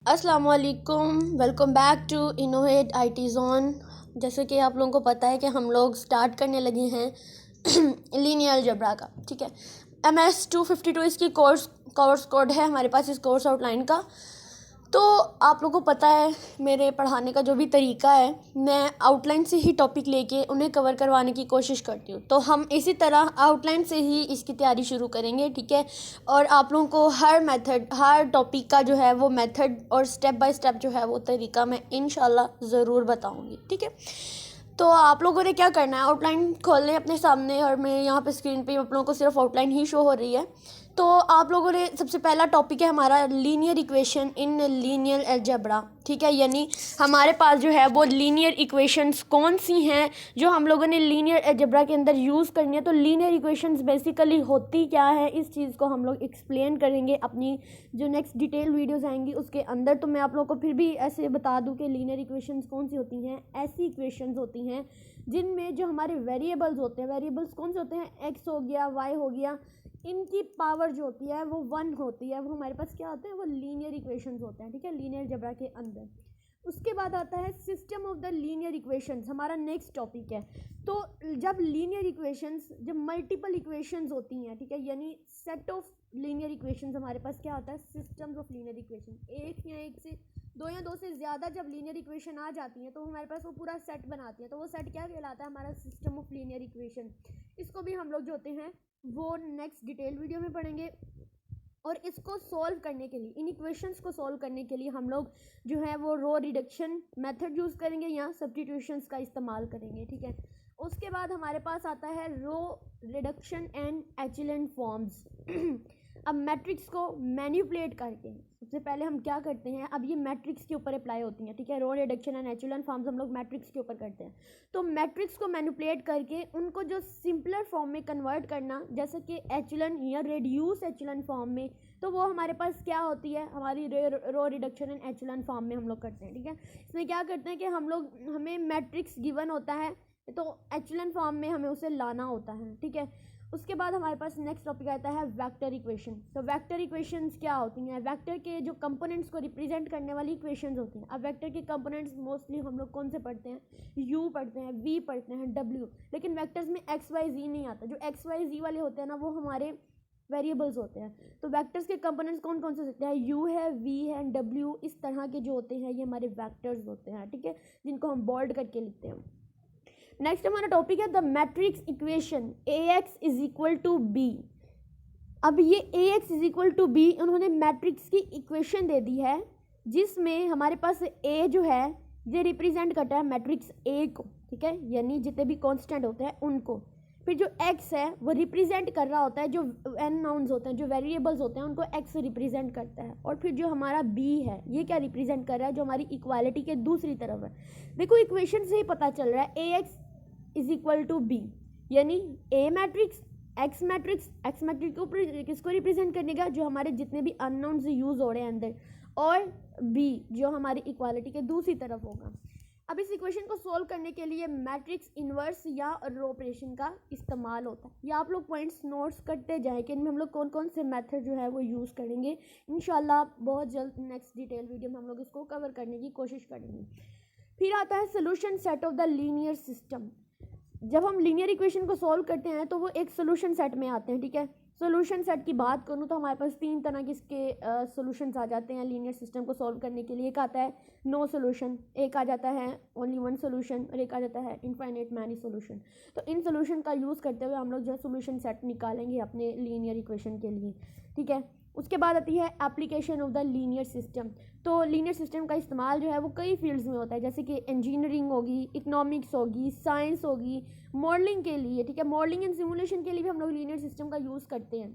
अस्सलाम वालेकुम, welcome back to innovate IT zone. जैसे कि आप लोगों को पता है कि हम लोग स्टार्ट करने लगे हैं लीनियर अलजेब्रा का। ठीक है, MS-252 इसकी कोर्स कोड है हमारे पास इस कोर्स आउटलाइन का। तो आप लोगों को पता है मेरे पढ़ाने का जो भी तरीका है, मैं आउटलाइन से ही टॉपिक लेके उन्हें कवर करवाने की कोशिश करती हूँ। तो हम इसी तरह आउटलाइन से ही इसकी तैयारी शुरू करेंगे। ठीक है, और आप लोगों को हर टॉपिक का जो है वो मेथड और स्टेप बाय स्टेप जो है वो तरीका मैं इंशाल्लाह ज़रूर बताऊँगी। ठीक है, तो आप लोगों ने क्या करना है, आउटलाइन खोल लें अपने सामने और मैं यहाँ पे स्क्रीन पे आप लोगों को सिर्फ आउटलाइन ही शो हो रही है। तो आप लोगों ने सबसे पहला टॉपिक है हमारा linear equation in linear algebra. ठीक है, यानी हमारे पास जो है वो लीनियर इक्वेशंस कौन सी हैं जो हम लोगों ने लीनियर अलजेब्रा के अंदर यूज़ करनी है। तो लीनियर इक्वेशंस बेसिकली होती क्या है, इस चीज़ को हम लोग एक्सप्लेन करेंगे अपनी जो नेक्स्ट डिटेल वीडियोस आएंगी उसके अंदर। तो मैं आप लोगों को फिर भी ऐसे बता दूं कि लीनियर इक्वेशंस कौन सी होती हैं। ऐसी इक्वेशंस होती हैं जिनमें जो हमारे वेरिएबल्स होते हैं, वेरिएबल्स कौन से होते हैं, एक्स हो गया, वाई हो गया, इनकी पावर जो होती है वो 1 होती है, वो हमारे पास क्या होते हैं, वो लीनियर इक्वेशंस होते हैं। ठीक है, लीनियर अलजेब्रा के अंदर। उसके बाद आता है system of the linear equations, हमारा नेक्स्ट टॉपिक है। तो जब लीनियर इक्वेशंस, जब मल्टीपल इक्वेशंस होती हैं, ठीक है, यानी सेट ऑफ लीनियर इक्वेशंस, हमारे पास क्या होता है, सिस्टम्स ऑफ लीनियर इक्वेशन। एक या एक से दो या दो से ज़्यादा जब लीनियर इक्वेशन आ जाती हैं तो हमारे पास वो पूरा सेट बनाती है। तो वो सेट क्या कहलाता है, हमारा सिस्टम ऑफ लीनियर इक्वेशन। इसको भी हम लोग जो होते हैं वो नेक्स्ट डिटेल वीडियो में पढ़ेंगे। और इसको सॉल्व करने के लिए, इन इक्वेशंस को सॉल्व करने के लिए हम लोग जो है वो रो रिडक्शन मेथड यूज़ करेंगे या सब्स्टिट्यूशंस का इस्तेमाल करेंगे। ठीक है, उसके बाद हमारे पास आता है रो रिडक्शन एंड एचेलन फॉर्म्स। अब मैट्रिक्स को मैनिपुलेट करके सबसे पहले हम क्या करते हैं, अब ये मैट्रिक्स के ऊपर अप्लाई होती हैं। ठीक है, रो रिडक्शन एंड एचेलन फॉर्म्स हम लोग मैट्रिक्स के ऊपर करते हैं। तो मैट्रिक्स को मैनिपुलेट करके उनको जो सिंपलर फॉर्म में कन्वर्ट करना, जैसे कि एचेलन या रेड्यूस एचेलन फॉर्म में, तो वो हमारे पास क्या होती है, हमारी रो रिडक्शन एंड एचेलन फॉर्म में हम लोग करते हैं। ठीक है, इसमें क्या करते हैं कि हमें मैट्रिक्स गिवन होता है तो एचेलन फॉर्म में हमें उसे लाना होता है। ठीक है, उसके बाद हमारे पास नेक्स्ट टॉपिक आता है वेक्टर इक्वेशन। तो वेक्टर इक्वेशंस क्या होती हैं, वेक्टर के जो कंपोनेंट्स को रिप्रेजेंट करने वाली इक्वेशंस होती हैं। अब वेक्टर के कंपोनेंट्स मोस्टली हम लोग कौन से पढ़ते हैं, यू पढ़ते हैं, वी पढ़ते हैं, डब्ल्यू। लेकिन वेक्टर्स में एक्स वाई जी नहीं आता। जो एक्स वाई जी वाले होते हैं ना वो हमारे वेरिएबल्स होते हैं। तो वेक्टर्स के कंपोनेंट्स कौन कौन से हो सकते हैं, यू है, वी है, डब्ल्यू, इस तरह के जो होते हैं ये हमारे वेक्टर्स होते हैं। ठीक है, जिनको हम बोल्ड करके लिखते हैं। नेक्स्ट हमारा टॉपिक है the matrix equation AX is equal to B. अब ये AX is equal to B उन्होंने मैट्रिक्स की इक्वेशन दे दी है जिसमें हमारे पास A जो है ये रिप्रेजेंट करता है मैट्रिक्स A को। ठीक है, यानी जितने भी कांस्टेंट होते हैं उनको। फिर जो X है वो रिप्रेजेंट कर रहा होता है जो n नाउन्स होते हैं, जो वेरिएबल्स होते हैं उनको X रिप्रेजेंट करता है। और फिर जो हमारा B है ये क्या रिप्रेजेंट कर रहा है, जो हमारी इक्वालिटी के दूसरी तरफ है। देखो इक्वेशन से ही पता चल रहा है AX is equal to B, यानी A matrix X matrix, X matrix के ऊपर किसको रिप्रेजेंट करने का, जो हमारे जितने भी अननोन्स यूज हो रहे हैं अंदर, और बी जो हमारी इक्वालिटी के दूसरी तरफ होगा। अब इस इक्वेशन को सोल्व करने के लिए मैट्रिक्स इन्वर्स या रो ऑपरेशन का इस्तेमाल होता है। ये आप लोग पॉइंट्स नोट्स करते जाएं कि इनमें हम लोग कौन कौन से मेथड जो है वो यूज़ करेंगे। इंशाल्लाह बहुत जल्द नेक्स्ट डिटेल वीडियो में हम लोग इसको कवर करने की कोशिश करेंगे। फिर आता है solution set of the linear system. जब हम लीनियर इक्वेशन को सॉल्व करते हैं तो वो एक सोल्यूशन सेट में आते हैं। ठीक है, सोल्यूशन सेट की बात करूँ तो हमारे पास 3 तरह के इसके सोल्यूशंस आ जाते हैं लीनियर सिस्टम को सॉल्व करने के लिए। एक आता है नो सोल्यूशन, एक आ जाता है ओनली वन सोल्यूशन, और एक आ जाता है इनफाइनाइट मैनी सोल्यूशन। तो इन सोल्यूशन का यूज़ करते हुए हम लोग जो है सोल्यूशन सेट निकालेंगे अपने लीनियर इक्वेशन के लिए। ठीक है, उसके बाद आती है application of the linear system. तो लीनियर सिस्टम का इस्तेमाल जो है वो कई फील्ड्स में होता है, जैसे कि इंजीनियरिंग होगी, इकोनॉमिक्स होगी, साइंस होगी, मॉडलिंग के लिए। ठीक है, मॉडलिंग एंड सिमुलेशन के लिए भी हम लोग लीनियर सिस्टम का यूज़ करते हैं।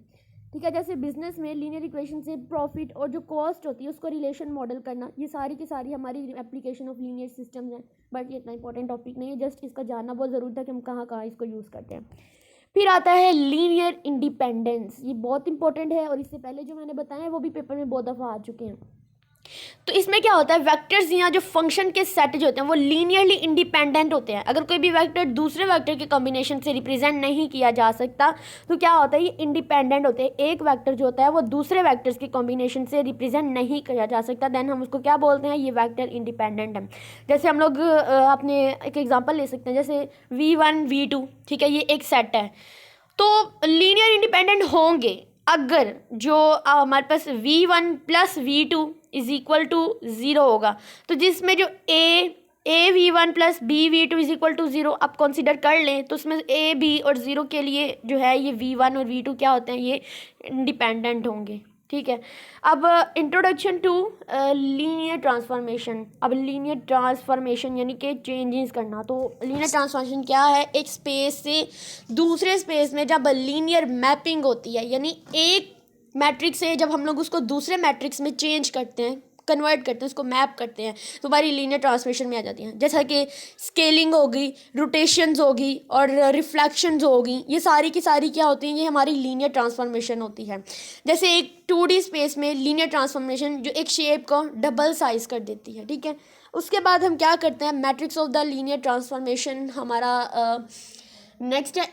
ठीक है, जैसे बिजनेस में लीनियर इक्वेशन से प्रॉफिट और जो कॉस्ट होती है उसको रिलेशन मॉडल करना, ये सारी की सारी हमारी एप्लीकेशन ऑफ लीनियर सिस्टम है। बट ये इतना इंपॉर्टेंट टॉपिक नहीं है, जस्ट इसका जानना बहुत ज़रूरी था कि हम कहाँ कहाँ इसको यूज़ करते हैं। फिर आता है लीनियर इंडिपेंडेंस, ये बहुत इंपॉर्टेंट है और इससे पहले जो मैंने बताया वो भी पेपर में बहुत दफ़ा आ चुके हैं। तो इसमें क्या होता है, वेक्टर्स यहाँ जो फंक्शन के सेट जो होते हैं वो लीनियरली इंडिपेंडेंट होते हैं। अगर कोई भी वेक्टर दूसरे वेक्टर के कॉम्बिनेशन से रिप्रेजेंट नहीं किया जा सकता तो क्या होता है, ये इंडिपेंडेंट होते हैं। एक वेक्टर जो होता है वो दूसरे वेक्टर्स के कॉम्बिनेशन से रिप्रेजेंट नहीं किया जा सकता, देन हम उसको क्या बोलते हैं, ये वेक्टर इंडिपेंडेंट है। जैसे हम लोग अपने एक एग्जाम्पल ले सकते हैं, जैसे V1 V2, ठीक है, ये एक सेट है, तो लीनियर इंडिपेंडेंट होंगे अगर जो हमारे पास V1 plus V2 is equal to 0 होगा। तो जिसमें जो a V1 plus b V2 is equal to 0 आप कंसिडर कर लें, तो उसमें ए बी और 0 के लिए जो है ये V1 और V2 क्या होते हैं, ये इंडिपेंडेंट होंगे। ठीक है, अब इंट्रोडक्शन टू लीनियर ट्रांसफॉर्मेशन। अब लीनियर ट्रांसफॉर्मेशन यानी कि चेंजेस करना। तो लीनियर ट्रांसफॉर्मेशन क्या है, एक स्पेस से दूसरे स्पेस में जब लीनियर मैपिंग होती है, यानी एक मैट्रिक्स से जब हम लोग उसको दूसरे मैट्रिक्स में चेंज करते हैं, कन्वर्ट करते हैं, उसको मैप करते हैं, तो हमारी लीनियर ट्रांसफॉर्मेशन में आ जाती हैं। जैसा कि स्केलिंग होगी, रोटेशंस होगी और रिफ्लेक्शंस होगी, ये सारी की सारी क्या होती हैं, ये हमारी लीनियर ट्रांसफॉर्मेशन होती है। जैसे एक 2D स्पेस में लीनियर ट्रांसफॉर्मेशन जो एक शेप को डबल साइज कर देती है। ठीक है, उसके बाद हम क्या करते हैं, matrix of the linear transformation हमारा नेक्स्ट है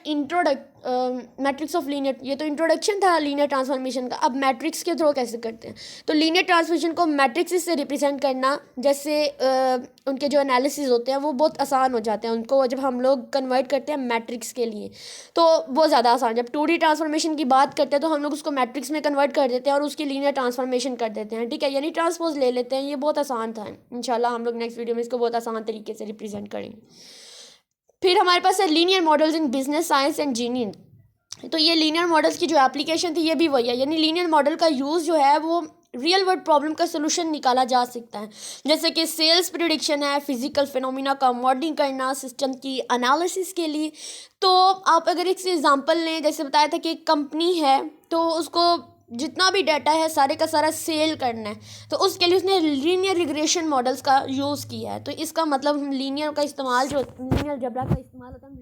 मैट्रिक्स ऑफ लीनियर। ये तो इंट्रोडक्शन था लीनियर ट्रांसफॉर्मेशन का। अब मैट्रिक्स के थ्रू कैसे करते हैं, तो लीनियर ट्रांसफॉर्मेशन को मैट्रिक्स से रिप्रेजेंट करना, जैसे उनके जो एनालिसिस होते हैं वो बहुत आसान हो जाते हैं उनको जब हम लोग कन्वर्ट करते हैं मैट्रिक्स के लिए, तो बहुत ज़्यादा आसान। जब 2D ट्रांसफॉर्मेशन की बात करते हैं तो हम लोग उसको मैट्रिक्स में कन्वर्ट कर देते हैं और उसकी लीनियर ट्रांसफॉर्मेशन कर देते हैं। ठीक है, यानी ट्रांसपोज ले लेते हैं। ये बहुत आसान था, इंशाल्लाह हम लोग नेक्स्ट वीडियो में इसको बहुत आसान तरीके से रिप्रेजेंट करेंगे। फिर हमारे पास है linear models in business science and engineering. तो ये लीनियर मॉडल्स की जो एप्लीकेशन थी ये भी वही है, यानी लीनियर मॉडल का यूज़ जो है वो रियल वर्ल्ड प्रॉब्लम का सोल्यूशन निकाला जा सकता है। जैसे कि सेल्स प्रिडिक्शन है, फिजिकल फिनोमिना का मॉडलिंग करना सिस्टम की एनालिसिस के लिए। तो आप अगर एक एग्जांपल लें, जैसे बताया था कि एक कंपनी है तो उसको जितना भी डाटा है सारे का सारा सेल करना है, तो उसके लिए उसने लीनियर रिग्रेशन मॉडल्स का यूज़ किया है। तो इसका मतलब हम लीनियर का इस्तेमाल जो लीनियर जबरा का इस्तेमाल होता है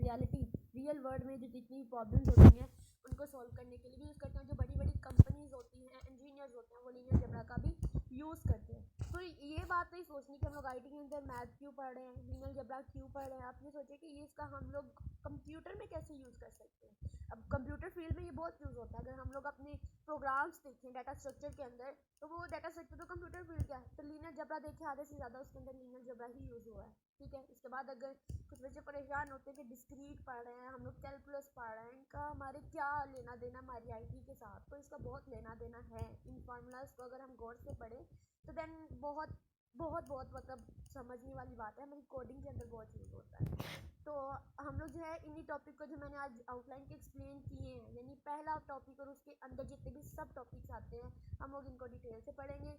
रियल वर्ल्ड में जो जितनी प्रॉब्लम्स होती हैं उनको सॉल्व करने के लिए भी यूज़ करते हैं। जो बड़ी बड़ी कंपनीज होती हैं, इंजीनियर्स होते हैं, वो लीनियर जबरा का भी यूज़ करते हैं। तो ये बात नहीं सोचनी कि हम लोग IT के अंदर मैथ क्यों पढ़ रहे हैं, लीनियर जबरा क्यों पढ़ रहे हैं। आप ये सोचें कि ये इसका हम लोग कंप्यूटर में कैसे यूज़ कर सकते हैं। अब कंप्यूटर फील्ड में ये बहुत यूज़ होता है। अगर हम लोग अपने प्रोग्राम्स देखें डाटा स्ट्रक्चर के अंदर, तो वो डाटा स्ट्रक्चर तो कंप्यूटर फील्ड का है, तो लीनियर जबरा देखें आधे से ज़्यादा उसके अंदर लीनियर जबरा ही यूज़ हुआ है। ठीक है, इसके बाद अगर कुछ बच्चे परेशान होते हैं कि डिस्क्रीट पढ़ रहे हैं, हम लोग कैलकुलस पढ़ रहे हैं, इनका हमारे क्या लेना देना हमारी IT के साथ, तो इसका बहुत लेना देना है। इन फार्मूलाज को अगर हम गौर से पढ़ें तो देन बहुत बहुत बहुत मतलब समझने वाली बात है, हमारी कोडिंग के अंदर बहुत यूज़ होता है। तो हम लोग जो है इन्हीं टॉपिक को जो मैंने आज आउटलाइन के एक्सप्लेन किए हैं, यानी पहला टॉपिक और उसके अंदर जितने भी सब टॉपिक्स आते हैं हम लोग इनको डिटेल से पढ़ेंगे।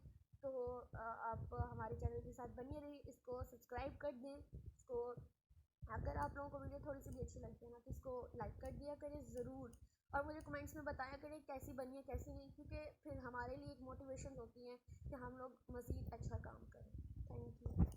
तो आप हमारे चैनल के साथ बनिए रहिए, इसको सब्सक्राइब कर दें। इसको अगर आप लोगों को वीडियो थोड़ी सी भी अच्छी लगती है ना तो इसको लाइक कर दिया करें ज़रूर, और मुझे कमेंट्स में बताया करें कैसी बनी है कैसी नहीं, क्योंकि फिर हमारे लिए एक मोटिवेशन होती है कि हम लोग मज़ीद अच्छा काम करें। Thank you.